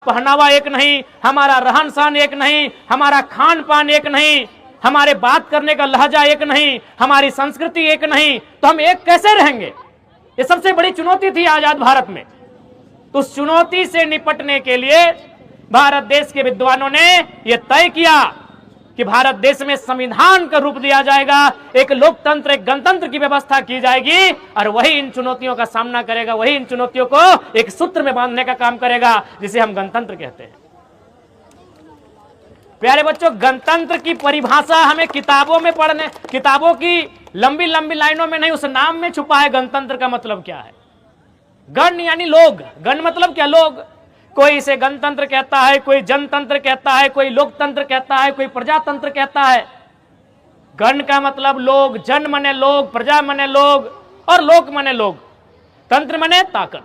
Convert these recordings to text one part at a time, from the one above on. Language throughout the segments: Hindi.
पहनावा एक नहीं, हमारा रहन सहन एक नहीं, हमारा खान पान एक नहीं, हमारे बात करने का लहजा एक नहीं, हमारी संस्कृति एक नहीं, तो हम एक कैसे रहेंगे? ये सबसे बड़ी चुनौती थी आजाद भारत में। तो उस चुनौती से निपटने के लिए भारत देश के विद्वानों ने यह तय किया कि भारत देश में संविधान का रूप दिया जाएगा, एक लोकतंत्र, एक गणतंत्र की व्यवस्था की जाएगी, और वही इन चुनौतियों का सामना करेगा, वही इन चुनौतियों को एक सूत्र में बांधने का काम करेगा, जिसे हम गणतंत्र कहते हैं। प्यारे बच्चों, गणतंत्र की परिभाषा हमें किताबों में पढ़ने, किताबों की लंबी लंबी लाइनों में नहीं, उस नाम में छुपा है। गणतंत्र का मतलब क्या है? गण यानी लोग, गण मतलब क्या? लोग। कोई इसे गणतंत्र कहता है, कोई जनतंत्र कहता है, कोई लोकतंत्र कहता है, कोई प्रजातंत्र कहता है। गण का मतलब लोग, जन मने लोग, प्रजा मने लोग, और लोक मने लोग, तंत्र मने ताकत।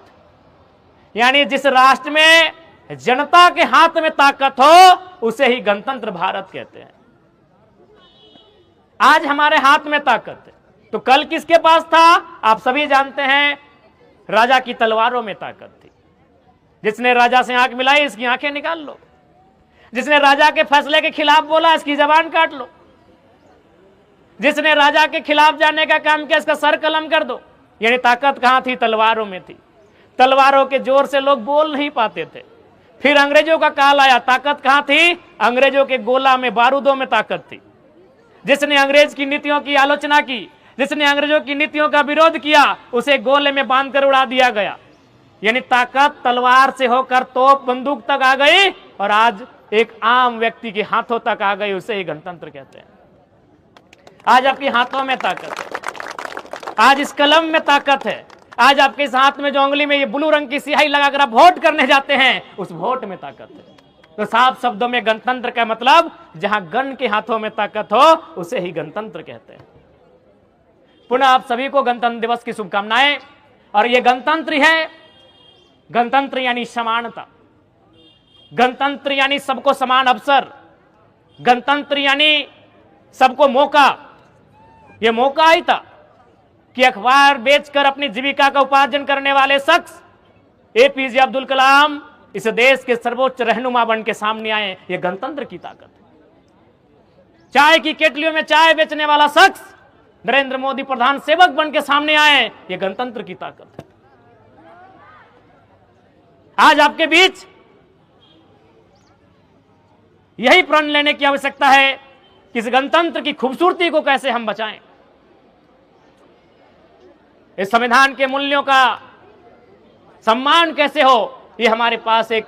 यानी जिस राष्ट्र में जनता के हाथ में ताकत हो उसे ही गणतंत्र भारत कहते हैं। आज हमारे हाथ में ताकत है, तो कल किसके पास था? आप सभी जानते हैं, राजा की तलवारों में ताकत थी। जिसने राजा से आंख मिलाई, इसकी आंखें निकाल लो। जिसने राजा के फैसले के खिलाफ बोला, इसकी जबान काट लो। जिसने राजा के खिलाफ जाने का काम किया, इसका सर कलम कर दो। यानी ताकत कहां थी? तलवारों में थी। तलवारों के जोर से लोग बोल नहीं पाते थे। फिर अंग्रेजों का काल आया, ताकत कहां थी? अंग्रेजों के गोला में, बारूदों में ताकत थी। जिसने अंग्रेज की नीतियों की आलोचना की, जिसने अंग्रेजों की नीतियों का विरोध किया, उसे गोले में बांधकर उड़ा दिया गया। यानी ताकत तलवार से होकर तोप, बंदूक तक आ गई, और आज एक आम व्यक्ति के हाथों तक आ गई, उसे ही गणतंत्र कहते हैं। आज आपके हाथों में ताकत है, आज इस कलम में ताकत है, आज आपके इस हाथ में जो उंगली में ये ब्लू रंग की स्याही लगाकर आप वोट करने जाते हैं, उस वोट में ताकत है। तो साफ शब्दों में गणतंत्र का मतलब, जहां गण के हाथों में ताकत हो उसे ही गणतंत्र कहते हैं। पुनः आप सभी को गणतंत्र दिवस की शुभकामनाएं। और ये गणतंत्र है, गणतंत्र यानी समानता, गणतंत्र यानी सबको समान अवसर, गणतंत्र यानी सबको मौका। यह मौका ही था कि अखबार बेचकर अपनी जीविका का उपार्जन करने वाले शख्स एपीजे अब्दुल कलाम इस देश के सर्वोच्च रहनुमा बन के सामने आए। यह गणतंत्र की ताकत है। चाय की केटलियों में चाय बेचने वाला शख्स नरेंद्र मोदी प्रधान सेवक बन के सामने आए। यह गणतंत्र की ताकत है। आज आपके बीच यही प्रण लेने की आवश्यकता है कि इस गणतंत्र की खूबसूरती को कैसे हम बचाएं, इस संविधान के मूल्यों का सम्मान कैसे हो। ये हमारे पास एक